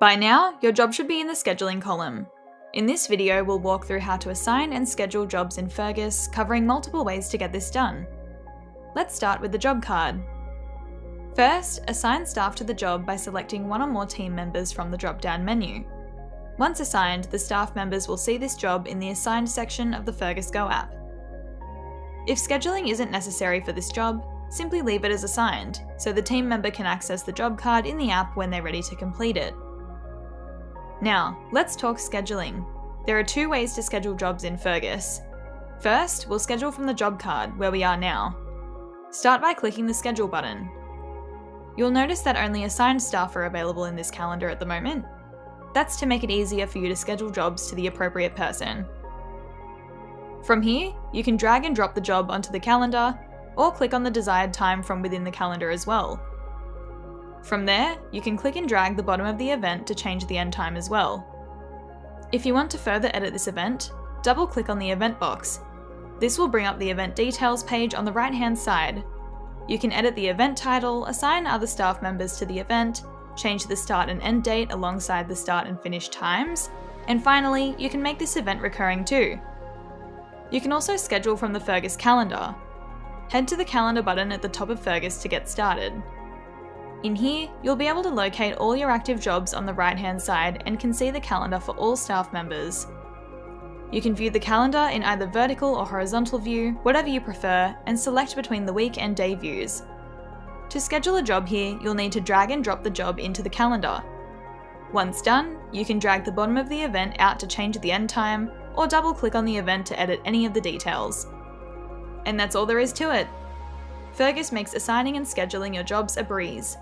By now, your job should be in the scheduling column. In this video, we'll walk through how to assign and schedule jobs in Fergus, covering multiple ways to get this done. Let's start with the job card. First, assign staff to the job by selecting one or more team members from the drop-down menu. Once assigned, the staff members will see this job in the Assigned section of the Fergus Go app. If scheduling isn't necessary for this job, simply leave it as assigned, so the team member can access the job card in the app when they're ready to complete it. Now, let's talk scheduling. There are two ways to schedule jobs in Fergus. First, we'll schedule from the job card, where we are now. Start by clicking the Schedule button. You'll notice that only assigned staff are available in this calendar at the moment. That's to make it easier for you to schedule jobs to the appropriate person. From here, you can drag and drop the job onto the calendar, or click on the desired time from within the calendar as well. From there, you can click and drag the bottom of the event to change the end time as well. If you want to further edit this event, double-click on the event box. This will bring up the event details page on the right-hand side. You can edit the event title, assign other staff members to the event, change the start and end date alongside the start and finish times, and finally, you can make this event recurring too. You can also schedule from the Fergus calendar. Head to the calendar button at the top of Fergus to get started. In here, you'll be able to locate all your active jobs on the right-hand side and can see the calendar for all staff members. You can view the calendar in either vertical or horizontal view, whatever you prefer, and select between the week and day views. To schedule a job here, you'll need to drag and drop the job into the calendar. Once done, you can drag the bottom of the event out to change the end time, or double-click on the event to edit any of the details. And that's all there is to it. Fergus makes assigning and scheduling your jobs a breeze.